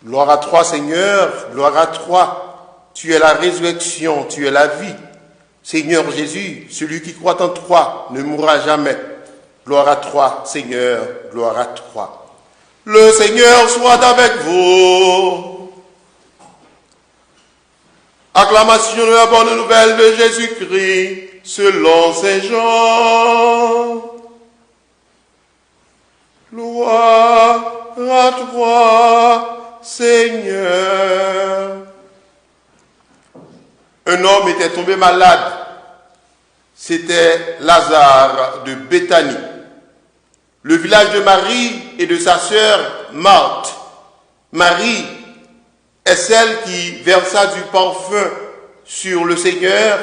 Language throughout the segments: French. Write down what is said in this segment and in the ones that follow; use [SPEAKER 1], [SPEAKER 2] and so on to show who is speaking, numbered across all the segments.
[SPEAKER 1] Gloire à toi, Seigneur, gloire à toi. Tu es la résurrection, tu es la vie. Seigneur Jésus, celui qui croit en toi ne mourra jamais. Gloire à toi, Seigneur, gloire à toi. Le Seigneur soit avec vous. Acclamation de la bonne nouvelle de Jésus-Christ selon Saint Jean. Gloire à toi, Seigneur. Un homme était tombé malade. C'était Lazare de Béthanie, le village de Marie et de sa sœur Marthe. Marie est celle qui versa du parfum sur le Seigneur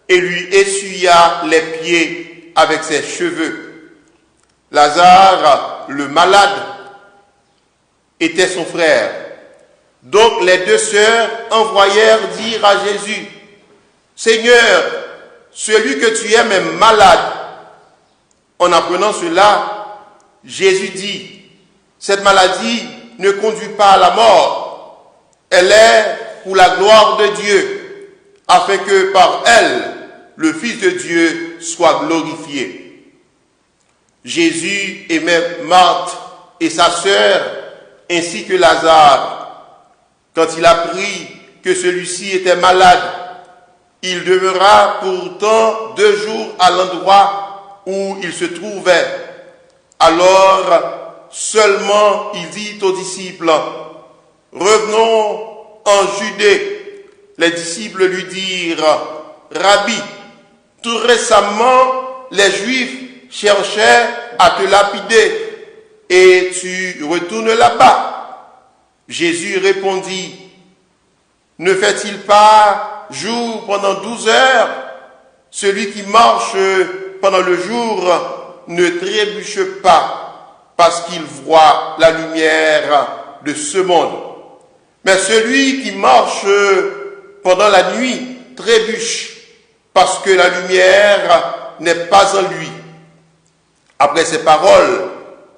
[SPEAKER 1] et lui essuya les pieds avec ses cheveux. Lazare, le malade, était son frère. Donc les deux sœurs envoyèrent dire à Jésus, « Seigneur, celui que tu aimes est malade. » En apprenant cela, Jésus dit, « Cette maladie ne conduit pas à la mort. Elle est pour la gloire de Dieu, afin que par elle, le Fils de Dieu soit glorifié. » Jésus aimait Marthe et sa sœur, ainsi que Lazare. Quand il apprit que celui-ci était malade, il demeura pourtant 2 jours à l'endroit où il se trouvait. Alors seulement il dit aux disciples, « Revenons en Judée. » Les disciples lui dirent, « Rabbi, tout récemment les Juifs cherchaient à te lapider et tu retournes là-bas. » Jésus répondit, « Ne fait-il pas jour pendant 12 heures? Celui qui marche pendant le jour ne trébuche pas, parce qu'il voit la lumière de ce monde. Mais celui qui marche pendant la nuit trébuche, parce que la lumière n'est pas en lui. » Après ces paroles,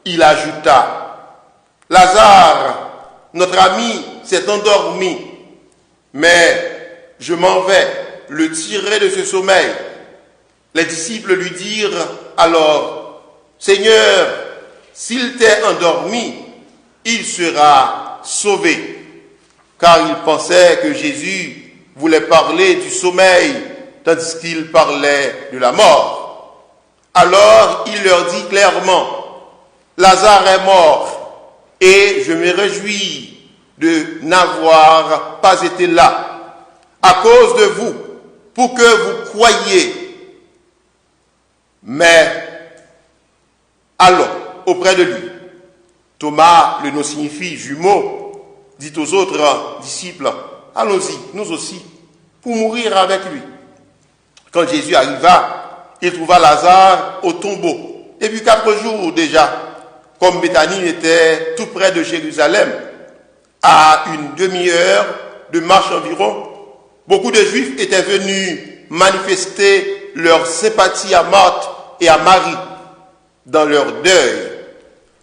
[SPEAKER 1] il ajouta, « Lazare, notre ami, s'est endormi, mais je m'en vais le tirer de ce sommeil. » Les disciples lui dirent alors, « Seigneur, s'il t'est endormi, il sera sauvé. » Car ils pensaient que Jésus voulait parler du sommeil, tandis qu'il parlait de la mort. Alors il leur dit clairement, « Lazare est mort, et je me réjouis de n'avoir pas été là, à cause de vous, pour que vous croyiez. Mais allons auprès de lui. » Thomas, le nom signifie jumeau, dit aux autres disciples, « Allons-y, nous aussi, pour mourir avec lui. » Quand Jésus arriva, il trouva Lazare au tombeau. Depuis 4 jours déjà, comme Béthanie était tout près de Jérusalem, à une demi-heure de marche environ, beaucoup de Juifs étaient venus manifester leur sympathie à Marthe et à Marie dans leur deuil.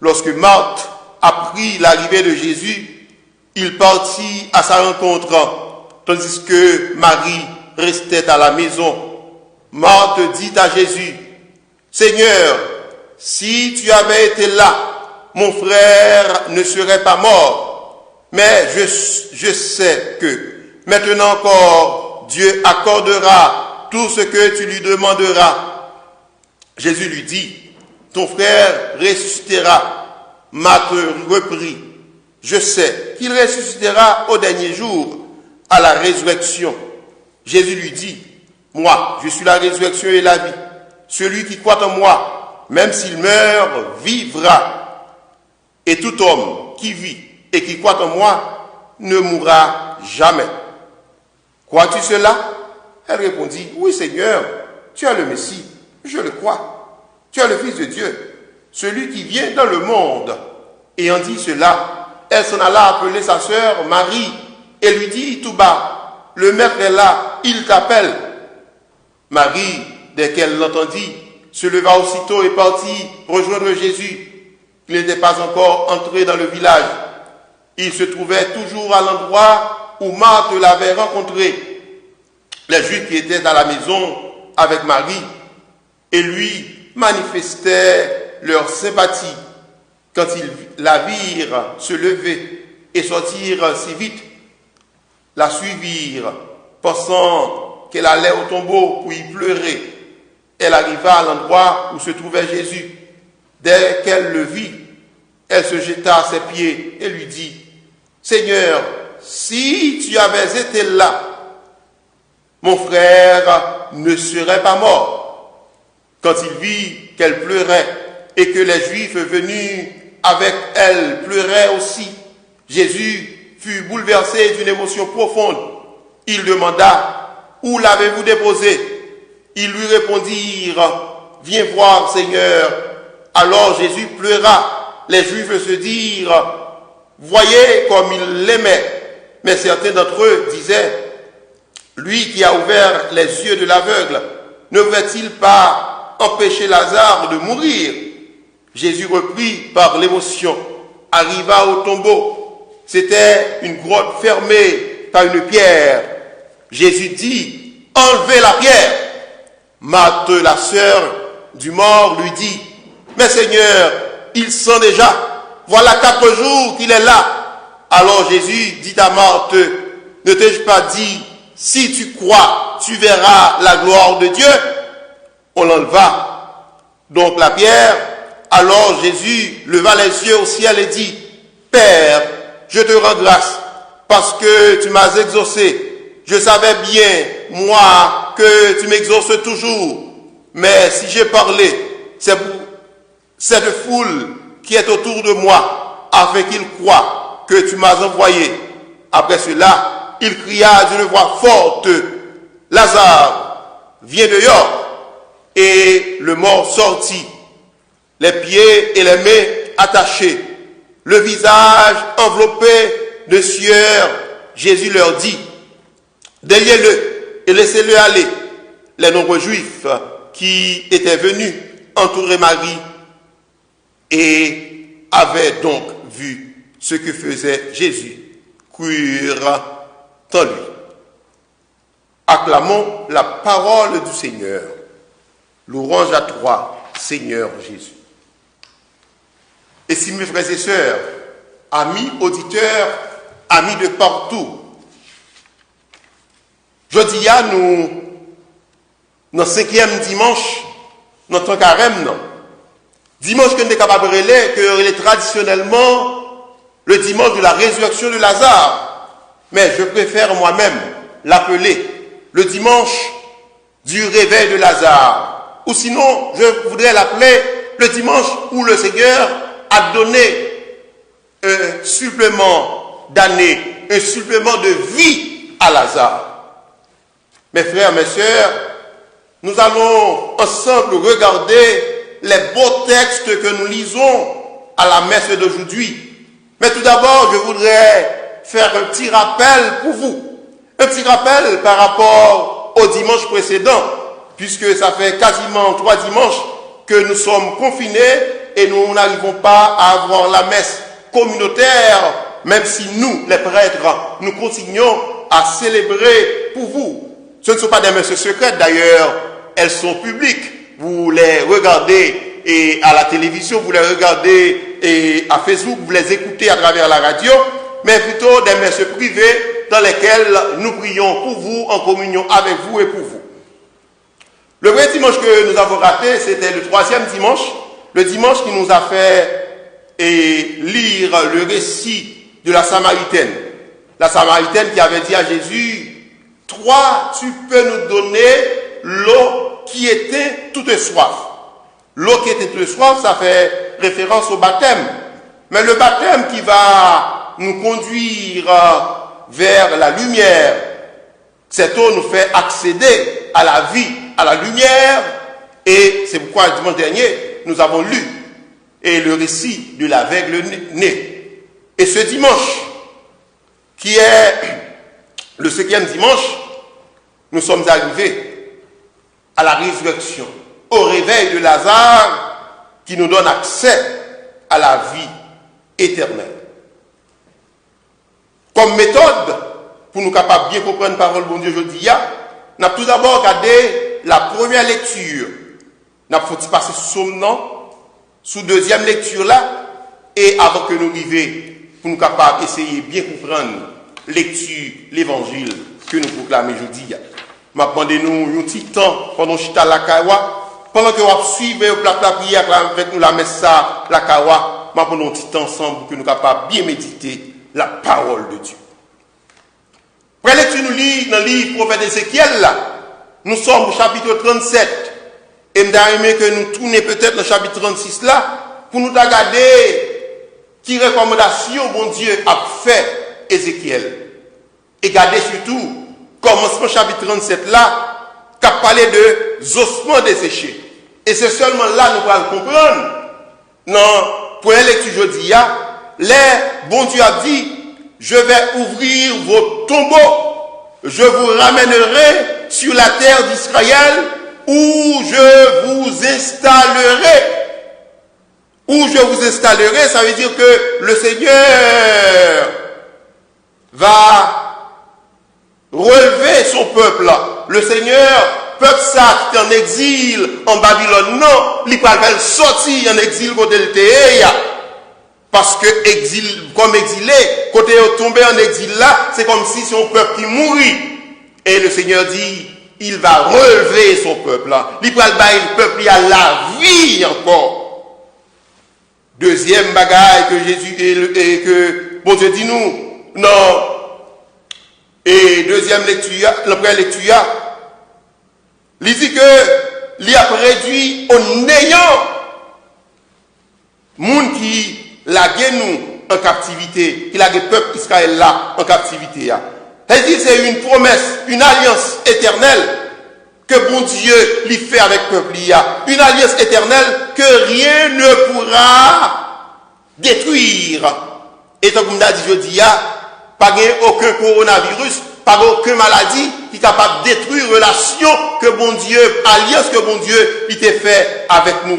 [SPEAKER 1] Lorsque Marthe apprit l'arrivée de Jésus, il partit à sa rencontre, tandis que Marie restait à la maison. Marthe dit à Jésus, « Seigneur, si tu avais été là, mon frère ne serait pas mort. Mais je sais que maintenant encore, Dieu accordera tout ce que tu lui demanderas. » Jésus lui dit, « Ton frère ressuscitera. » Marthe reprit, « Je sais qu'il ressuscitera au dernier jour, à la résurrection. » Jésus lui dit, « Moi, je suis la résurrection et la vie. Celui qui croit en moi, même s'il meurt, vivra. Et tout homme qui vit et qui croit en moi ne mourra jamais. Crois-tu cela? » Elle répondit, « Oui, Seigneur, tu es le Messie, je le crois. Tu es le Fils de Dieu, celui qui vient dans le monde. » Ayant dit cela, elle s'en alla appeler sa sœur Marie et lui dit tout bas, « Le Maître est là, il t'appelle. » Marie, dès qu'elle l'entendit, se leva aussitôt et partit rejoindre Jésus. Il n'était pas encore entré dans le village. il se trouvait toujours à l'endroit où Marthe l'avait rencontré. Les Juifs qui étaient à la maison avec Marie et lui manifestaient leur sympathie quand ils la virent se lever et sortir si vite. La suivirent, pensant qu'elle allait au tombeau pour y pleurer. Elle arriva à l'endroit où se trouvait Jésus. Dès qu'elle le vit, elle se jeta à ses pieds et lui dit, « Seigneur, si tu avais été là, mon frère ne serait pas mort. » Quand il vit qu'elle pleurait et que les Juifs venus avec elle pleuraient aussi, Jésus fut bouleversé d'une émotion profonde. Il demanda, « Où l'avez-vous déposé ?» Ils lui répondirent, « Viens voir, Seigneur. » Alors Jésus pleura. Les Juifs se dirent, « Voyez comme il l'aimait. » Mais certains d'entre eux disaient, « Lui qui a ouvert les yeux de l'aveugle, ne va-t-il pas empêcher Lazare de mourir ?» Jésus reprit par l'émotion, arriva au tombeau. C'était une grotte fermée par une pierre. Jésus dit, « Enlevez la pierre. » Marthe, la sœur du mort, lui dit, « Mais Seigneur, il sent déjà. Voilà 4 jours qu'il est là. » Alors Jésus dit à Marthe, « Ne t'ai-je pas dit, si tu crois, tu verras la gloire de Dieu ?» On l'enleva donc la pierre. Alors Jésus leva les yeux au ciel et dit, « Père, je te rends grâce parce que tu m'as exaucé. Je savais bien, moi, que tu m'exauces toujours. Mais si j'ai parlé, c'est pour cette foule qui est autour de moi, afin qu'ils croient que tu m'as envoyé. » Après cela, il cria d'une voix forte, « Lazare, viens dehors. » Et le mort sortit, les pieds et les mains attachés, le visage enveloppé de sueur. Jésus leur dit, « Déliez-le et laissez-le aller. » Les nombreux Juifs qui étaient venus entourer Marie et avaient donc vu ce que faisait Jésus, crurent en lui. Acclamons la parole du Seigneur. Louange à toi, Seigneur Jésus. Et si mes frères et sœurs, amis auditeurs, amis de partout, jeudi à nous, dans le 5e dimanche, notre carême, non. Dimanche que nous sommes capables de relayer, que est traditionnellement le dimanche de la résurrection de Lazare. Mais je préfère moi-même l'appeler le dimanche du réveil de Lazare. Ou sinon, je voudrais l'appeler le dimanche où le Seigneur a donné un supplément d'année, un supplément de vie à Lazare. Mes frères, mes sœurs, nous allons ensemble regarder les beaux textes que nous lisons à la messe d'aujourd'hui. Mais tout d'abord, je voudrais faire un petit rappel pour vous. Un petit rappel par rapport au dimanche précédent, puisque ça fait quasiment 3 dimanches que nous sommes confinés et nous n'arrivons pas à avoir la messe communautaire, même si nous, les prêtres, nous continuons à célébrer pour vous. Ce ne sont pas des messes secrètes d'ailleurs, elles sont publiques. Vous les regardez et à la télévision, vous les regardez et à Facebook, vous les écoutez à travers la radio, mais plutôt des messes privées dans lesquelles nous prions pour vous, en communion avec vous et pour vous. Le vrai dimanche que nous avons raté, c'était le 3e dimanche, le dimanche qui nous a fait lire le récit de la Samaritaine. La Samaritaine qui avait dit à Jésus, « Toi, tu peux nous donner l'eau qui était toute soif. » L'eau qui était toute soif, ça fait référence au baptême. Mais le baptême qui va nous conduire vers la lumière, cette eau nous fait accéder à la vie, à la lumière, et c'est pourquoi le dimanche dernier, nous avons lu le récit de l'aveugle né. Et ce dimanche, qui est le 5e dimanche, nous sommes arrivés à la résurrection, au réveil de Lazare, qui nous donne accès à la vie éternelle. Comme méthode, pour nous capables de bien comprendre la parole de Dieu aujourd'hui, nous avons tout d'abord regardé la première lecture. Nous avons passer sous nom, sous deuxième lecture là, et avant que nous arrivions, pour nous capables d'essayer de bien comprendre lecture, l'évangile que nous proclamons aujourd'hui. Je demandé nous un petit temps pendant que la kawa, pendant que vous suivez la prière avec nous la messe la kawa, je prends un petit temps ensemble pour que nous capables de bien méditer la parole de Dieu. Après lecture, nous lisons dans le livre prophète Ézéchiel là, nous sommes au chapitre 37 et nous aimé que nous tournions peut-être dans le chapitre 36 là pour nous regarder qui recommandation bon Dieu a fait Ézéchiel. Et regardez surtout commencement chapitre 37 là, qui a parlé de ossements desséchés. Et c'est seulement là nous allons comprendre. Non, pour la lecture aujourd'hui, bon Dieu a dit, je vais ouvrir vos tombeaux, je vous ramènerai sur la terre d'Israël où je vous installerai. Où je vous installerai, ça veut dire que le Seigneur va relever son peuple là. Le Seigneur, peuple ça qui est en exil en Babylone, non, il va sortir en exil côté le théâtre. Parce que exil, comme exilé, côté tombé en exil là, c'est comme si c'est un peuple qui mourit. Et le Seigneur dit, il va relever son peuple là. Il va le peuple, il a la vie encore. Deuxième bagaille que Jésus et que bon Dieu dit nous, non. Et deuxième lecture, la première lecture, il dit que il a réduit au néant monde qui l'a nous en captivité, qui l'a le peuple Israël là en captivité. Il dit c'est une promesse, une alliance éternelle que bon Dieu lui fait avec le peuple. Une alliance éternelle que rien ne pourra détruire. Et comme on a dit jeudi, pas aucun coronavirus, pas aucune maladie qui est capable de détruire la relation que bon Dieu, alliance que bon Dieu il t'a fait avec nous.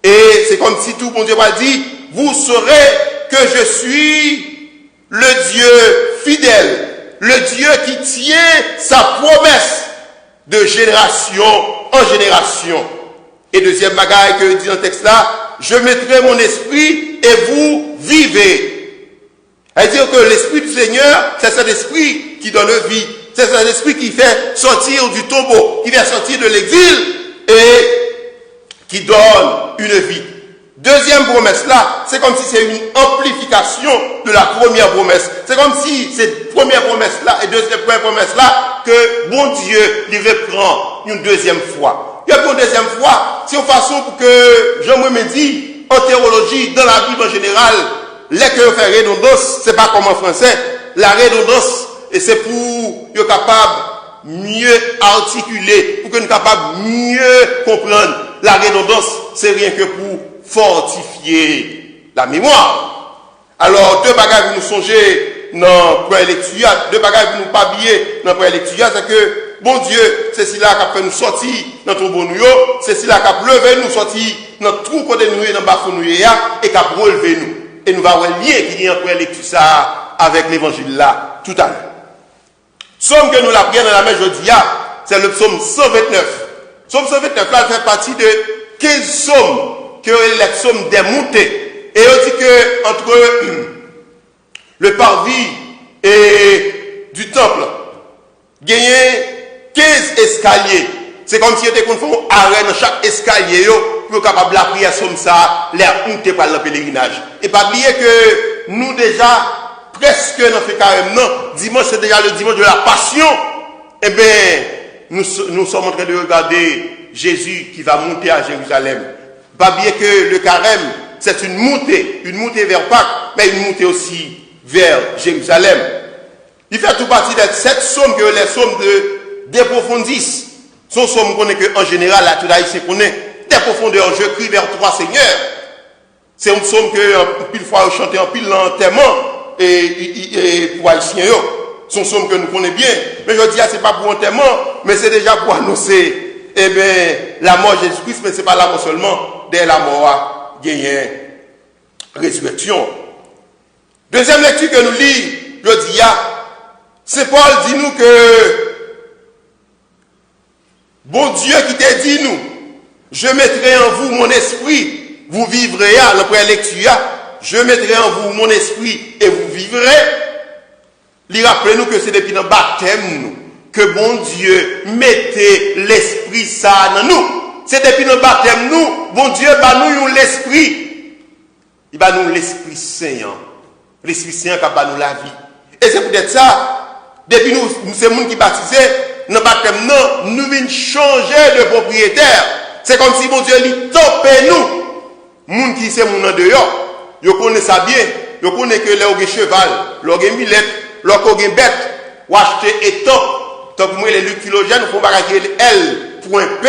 [SPEAKER 1] Et c'est comme si tout bon Dieu m'a dit, vous saurez que je suis le Dieu fidèle, le Dieu qui tient sa promesse de génération en génération. Et deuxième bagaille que dit dans le texte là, je mettrai mon esprit et vous vivez. C'est-à-dire que l'esprit du Seigneur, c'est cet esprit qui donne vie. C'est cet esprit qui fait sortir du tombeau, qui fait sortir de l'exil et qui donne une vie. Deuxième promesse là, c'est comme si c'est une amplification de la première promesse. C'est comme si cette première promesse là et deuxième promesse là, que bon Dieu lui reprend une deuxième fois. Et pour une deuxième fois, c'est une façon pour que je me dis, en théologie, dans la Bible en général, les que fait redondance, c'est pas comme en français. La redondance, et c'est pour être capable mieux articuler, pour que nous capable mieux comprendre. La redondance, c'est rien que pour fortifier la mémoire. Alors, deux bagages que nous songer dans la première lecture, deux bagages que nous pas oublier dans la première lecture, c'est que, bon Dieu, c'est celui-là qui a fait nous sortir dans ton bon nous, c'est celui-là qui a levé nous sortir dans tout côté nous, dans le bas nous, et qui a relevé nous. Et nous allons lier qui est en première lecture ça avec l'évangile là, tout à l'heure. Somme que nous la prions dans la main aujourd'hui, c'est le psaume 129. Psaume 129 là, fait partie de 15 psaumes que les psaumes des montées. Et on dit que entre le parvis et du temple, gagner 15 escaliers. C'est comme si on était fait un arrêt dans chaque escalier pour capable la prière comme ça, les honte par le pèlerinage. Et pas oublier que nous déjà presque dans ce carrément dimanche c'est déjà le dimanche de la passion. Eh bien nous sommes en train de regarder Jésus qui va monter à Jérusalem. Pas oublier que le carême c'est une montée vers Pâques, mais une montée aussi vers Jérusalem. Il fait tout partie des 7 psaumes que les psaumes d'approfondissent. Son somme qu'on est que en général, la tout haïtien connaît des profondeurs. Je crie vers toi, Seigneur. C'est un psaume que en pile fois chanté en pile l'enterrement et pour haïtien. Son psaume que nous connaissons bien. Mais je dis, c'est pas pour enterrement, mais c'est déjà pour annoncer, la mort de Jésus-Christ, mais c'est pas la mort seulement. Dès la mort, il y a une résurrection. Deuxième lecture que nous lisons, je dis, Saint Paul dit nous que bon Dieu qui t'a dit nous, je mettrai en vous mon esprit, vous vivrez, après lecture, je mettrai en vous mon esprit et vous vivrez. Il rappelle nous que c'est depuis le baptême nous, que bon Dieu mettait l'esprit ça dans nous. C'est depuis le baptême nous, bon Dieu va nous l'esprit. Il va nous l'esprit saint. L'esprit saint qui va nous la vie. Et c'est peut-être ça, depuis nous, c'est le monde qui baptisé, dans le baptême non, nous venons changer de propriétaire. C'est comme si bon Dieu lui topait nous. Moun qui c'est mon en dehors, yo connaît ça bien, yo connaît que là au cheval, là au millette, là au bête, ou acheter étop, tant que moi les luctilogènes font bagager L pour un P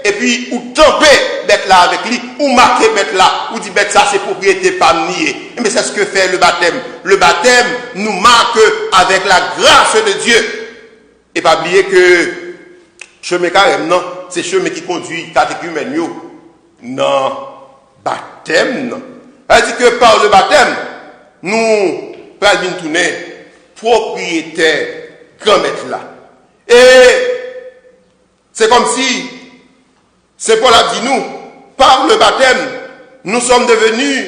[SPEAKER 1] et puis ou tamper bête là avec lui ou marquer bête là ou dit bête ça c'est propriété pas niée. Mais c'est ce que fait le baptême. Le baptême nous marque avec la grâce de Dieu. Et pas oublier que chemin carême non, c'est chemin qui conduit catéchumène yo. Non, baptême non. Elle dit que par le baptême, nous pouvons tourner propriétaire grand maître là. Et c'est comme si, c'est Paul a dit nous, par le baptême, nous sommes devenus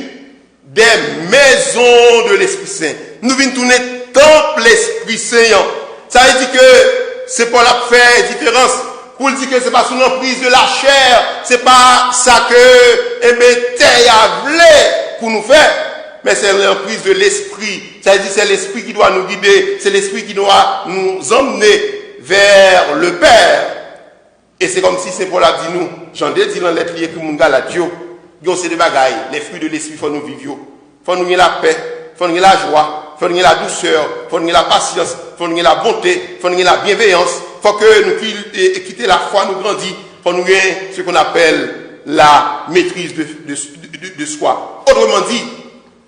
[SPEAKER 1] des maisons de l'Esprit Saint. Nous venons tourner temple l'Esprit Saint. Ça veut dire que c'est Paul a fait différence. Pour dire que c'est pas sous l'emprise de la chair, c'est pas ça que Terre a voulu pour nous faire, mais c'est l'emprise de l'esprit. Ça veut dire c'est l'esprit qui doit nous guider, c'est l'esprit qui doit nous emmener vers le Père. Et c'est comme si c'est Paul a dit nous, j'en ai dit dans l'être lié que mon galatio, c'est des bagailles, les fruits de l'esprit, faut nous vivre. Faut nous la paix, faut nous la joie, faut nous la douceur, faut nous la patience, faut nous la bonté, faut nous la bienveillance. Faut que nous quitter la foi, nous grandir, faut nous gagner ce qu'on appelle la maîtrise de soi. Autrement dit,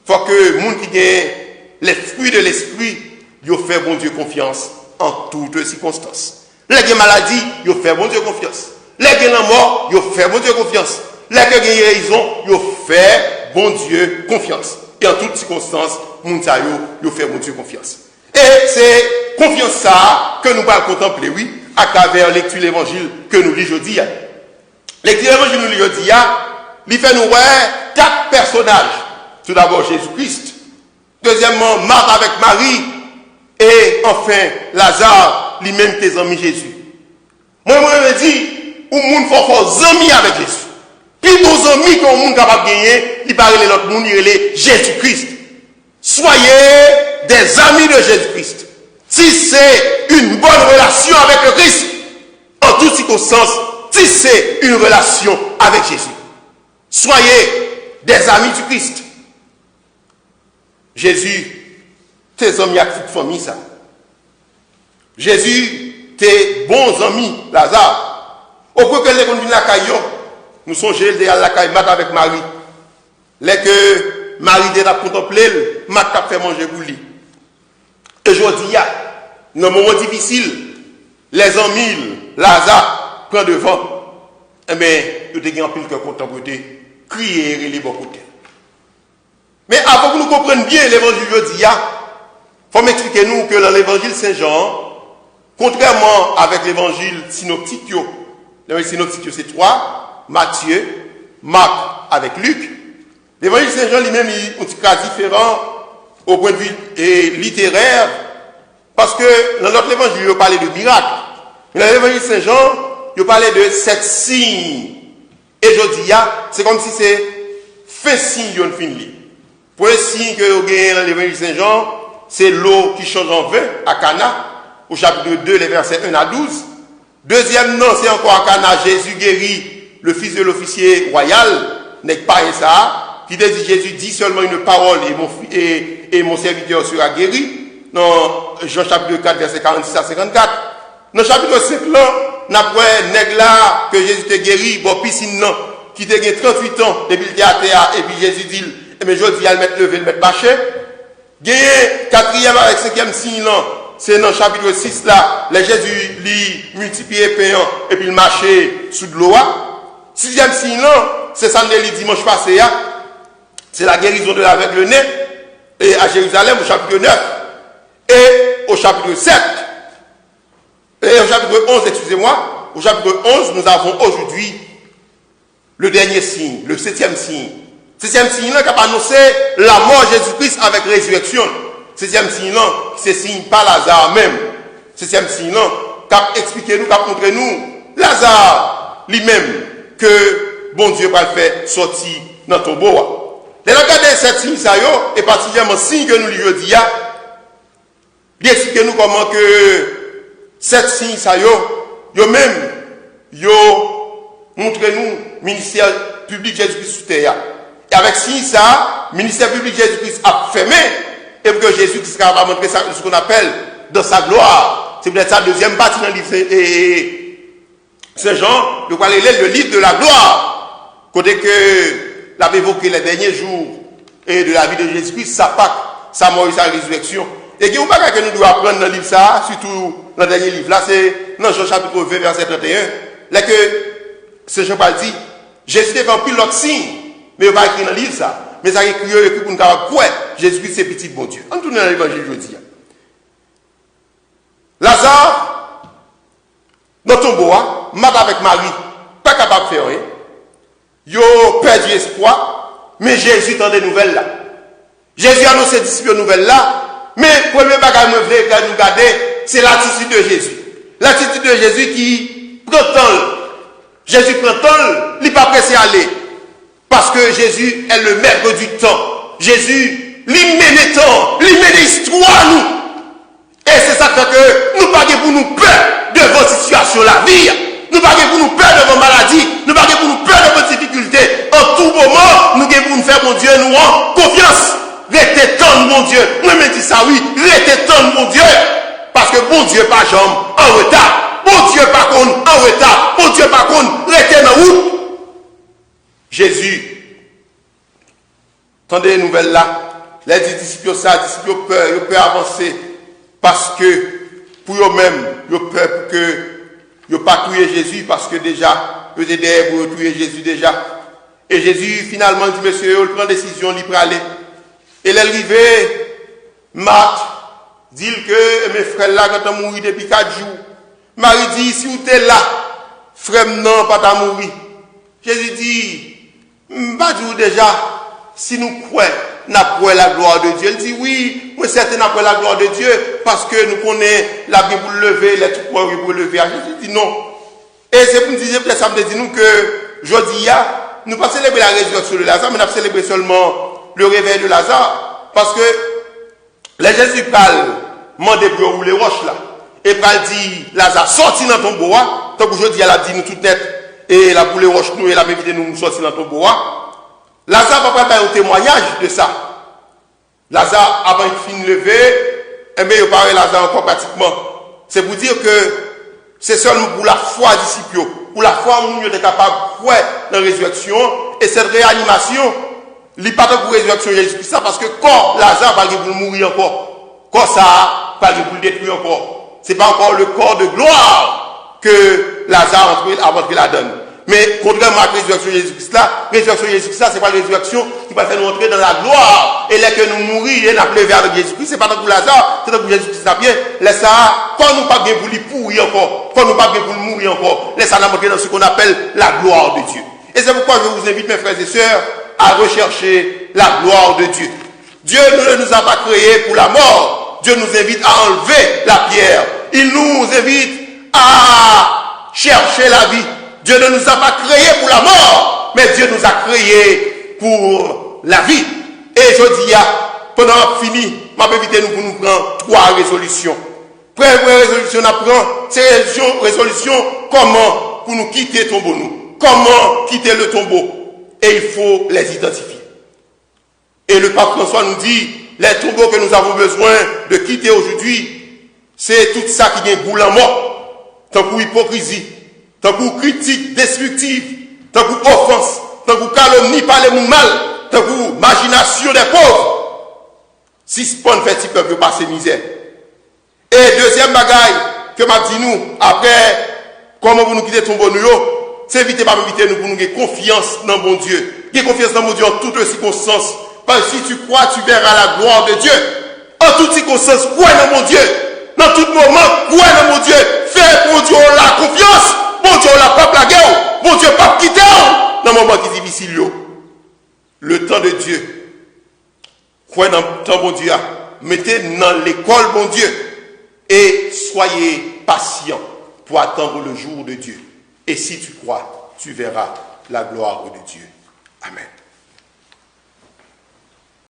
[SPEAKER 1] faut que les gens qui gagnent les fruits de l'esprit, ils fait bon Dieu confiance en toutes circonstances. Les gens maladie, ils fait bon Dieu confiance. Les gens mort, ils fait bon Dieu confiance. Les gens qui guérison, ils fait bon Dieu confiance. Et en toutes circonstances, ils fait bon Dieu confiance. Et c'est confiance ça que nous allons contempler, oui, à travers la lecture de l'évangile que nous lisons aujourd'hui. Lecture de l'évangile que nous lisons aujourd'hui, il fait nous voir 4 personnages. Tout d'abord Jésus-Christ. Deuxièmement, Marthe avec Marie. Et enfin, Lazare, lui-même tes amis Jésus. Moi, je me dis, ou moun faut faire amis avec Jésus. Puis nos amis qu'on moun capable de gagner, il parle de l'autre monde, il est Jésus-Christ. Soyez des amis de Jésus-Christ. Si c'est une bonne relation avec le Christ, en toutes circonstances, si c'est une relation avec Jésus, soyez des amis du Christ. Jésus, tes amis à toute famille, ça. Jésus, tes bons amis, Lazare. Au point que les gens viennent à la caillon, nous sommes à la caille avec Marie. Les que Marie déjà contemplé, Marthe a fait manger pour lui. Et je dis, dans un moment difficile, les amis, Lazare, prend devant. Eh bien, il y a un pile que contemplé, crier et les bons côtés. Mais avant que nous comprenions bien l'évangile de Dieu, il faut m'expliquer nous que dans l'évangile Saint-Jean, contrairement avec l'évangile synoptique, l'évangile synoptique c'est 3, Matthieu, Marc avec Luc, l'évangile Saint-Jean lui-même est un petit cas différent au point de vue littéraire, parce que dans l'autre évangile, il parlait de miracles. Mais dans l'évangile Saint-Jean, il parlait de 7 signes. Et je dis, c'est comme si c'est fait signe d'une fin. Pour un signe que vous avez dans l'évangile Saint-Jean, c'est l'eau qui change en vin à Cana, au chapitre 2, les versets 1 à 12. Deuxième nom, c'est encore à Cana, Jésus guérit le fils de l'officier royal, n'est pas ça, qui dit Jésus dit seulement une parole et mon serviteur sera guéri. Dans Jean chapitre 4, verset 46 à 54. Dans le chapitre 5, là, nous avons un là que Jésus t'a guéri, bon, piscine, non, qui t'a gagné 38 ans, depuis le théâtre, et puis Jésus dit, mais je dis, il mettre levé, le mettre bâché. Gagné 4e avec 5e signe, c'est dans le chapitre 6, là, les Jésus lui multiplié payant, et puis il marchait sous de l'eau. 6e signe, c'est samedi dimanche passé, c'est la guérison de l'aveugle né, et à Jérusalem, au chapitre 9. Et au chapitre 7, et au chapitre 11, excusez-moi, au chapitre 11, nous avons aujourd'hui le dernier signe, le 7e signe. 7e signe là qui a annoncé la mort de Jésus-Christ avec résurrection. 7e signe là, c'est signe par Lazare même. 7e signe là, qui a expliqué nous, qui a montré nous, Lazare lui-même, que bon Dieu va le faire sortir dans ton tombeau. Les regarder cette signe ça yo, et particulièrement signe que nous lui dit, il explique nous comment que cette signe ça yo même, montre nous ministère public Jésus-Christ sous terre. Et avec signe ça, ministère public Jésus-Christ a fermé, et pour que Jésus-Christ va montrer ça, ce qu'on appelle dans sa gloire. C'est peut-être sa deuxième partie dans le livre Saint Jean, le qual est le livre de la gloire. Côté que l'avait évoqué les derniers jours et de la vie de Jésus-Christ, sa Pâque, sa mort et sa résurrection. Et qu'il y a un bagage que nous devons apprendre dans le livre ça, surtout dans le dernier livre là, c'est dans Jean chapitre 20, verset 31, là que Saint Jean parle dit, Jésus devant pile l'autre signe, mais il va écrire dans le livre ça. Mais ça écrit pour nous voir Jésus-Christ c'est petit bon Dieu. On tourne dans l'évangile aujourd'hui. Lazare, dans ton bois, mat avec Marie, pas capable de faire rien. Ils ont perdu espoir, mais Jésus tend des nouvelles là. Jésus a annoncé disciples nouvelles là, mais le premier bagage que nous garder, c'est l'attitude de Jésus. L'attitude de Jésus qui prend temps. Jésus prend temps, il n'est pas pressé à aller. Parce que Jésus est le maître du temps. Jésus, il mène le temps, il mène l'histoire nous. Et c'est ça que nous ne parlons pas pour nous peur de vos situations la vie. Nous ne parlons pas pour nous peur de vos maladies. Nous ne parlons pas pour nous peur de vos difficultés. En tout moment, nous devons nous faire, mon Dieu, nous en confiance. Restez temps, mon Dieu. Nous me dit ça, oui. Restez temps, mon Dieu. Parce que bon Dieu, pas jambe, en retard. Bon Dieu, pas contre, en retard. Bon Dieu, pas contre, restez dans route. Jésus, tendez les nouvelles là. Les disciples, ça, les disciples ont peur avancer. Parce que, pour eux-mêmes, ils ont peur pour que, ils n'ont pas tué Jésus, parce que déjà, ils étaient derrière pour tuer Jésus déjà. Et Jésus, finalement, dit, monsieur, il prend décision, il peut aller. Et l'arrivée, Marthe, dit que mes frères là, quand ils ont mouru depuis 4 jours, Marie dit, si vous êtes là, frère, non, pas ta mourir. Jésus dit, pas dire déjà, si nous croyons, nous la gloire de Dieu. Elle dit, oui, moi, certain, nous la gloire de Dieu, parce que nous connaissons la Bible pour lever, les trucs pour lever. Jésus dit non. Et c'est pour nous dire, peut-être ça me dit nous que, aujourd'hui, nous pas célébrer la résurrection de Lazare, mais nous célébrer seulement le réveil de Lazare. Parce que, les Jésus parle, mandé pour rouler roche là. Et parle dit, Lazare, sorti dans ton bois. Tant qu'aujourd'hui, elle a dit nous tout net. Et la boule roche nous, et la évité nous sortir dans ton bois. Lazare va pas un témoignage de ça. Lazare, avant qu'il finisse lever, et bien, il parle Lazare encore pratiquement. C'est pour dire que c'est seulement pour la foi disciple, pour la foi où nous sommes capables de croire dans la résurrection, et cette réanimation, il n'est pas pour la résurrection de Jésus-Christ, parce que quand Lazare va pour mourir encore, quand ça va pour le détruire encore, ce n'est pas encore le corps de gloire que Lazare a avant qu'il la donne. Mais contrairement à la résurrection de Jésus-Christ, la résurrection de Jésus-Christ, c'est pas la résurrection qui va faire nous entrer dans la gloire. Et là que nous mourir et nous lever avec Jésus-Christ, c'est pas dans pour Lazare, c'est dans pour Jésus-Christ n'a bien. Laisse ça, quand nous pas bien pour lui pourrir encore, quand nous pas bien pour mourir encore, laisse ça nous entrer dans ce qu'on appelle la gloire de Dieu. Et c'est pourquoi je vous invite, mes frères et sœurs, à rechercher la gloire de Dieu. Dieu ne nous a pas créés pour la mort. Dieu nous invite à enlever la pierre. Il nous invite à chercher la vie. Dieu ne nous a pas créés pour la mort, mais Dieu nous a créés pour la vie. Et je dis, pendant fini, je vais inviter nous pour nous prendre 3 résolutions. Première résolution, on apprend, c'est résolution, comment pour nous quitter le tombeau, nous. Comment quitter le tombeau. Et il faut les identifier. Et le pape François nous dit, les tombeaux que nous avons besoin de quitter aujourd'hui, c'est tout ça qui est boule en mort, tant pour hypocrisie, tant pour critique destructive, tant pour offense, tant pour calomnie, parler mal, tant pour machination des pauvres. Si ce point fait, il peut passer misère. Et deuxième bagaille que m'a dit nous, après, comment vous nous quittez tombeau nous, c'est éviter pas inviter nous pour nous avoir confiance dans bon Dieu. Avoir confiance dans mon Dieu en toutes les circonstances. Parce que si tu crois, tu verras la gloire de Dieu. En toute circonstance, crois dans mon Dieu. Dans tout moment, crois dans mon Dieu. Fais mon Dieu la confiance. Mon Dieu la pas la guerre. Mon Dieu pas quitter dans le moment qui est difficile. Le temps de Dieu. Croyez dans le temps, mon Dieu. Mettez dans l'école, mon Dieu. Et soyez patient pour attendre le jour de Dieu. Et si tu crois, tu verras la gloire de Dieu. Amen.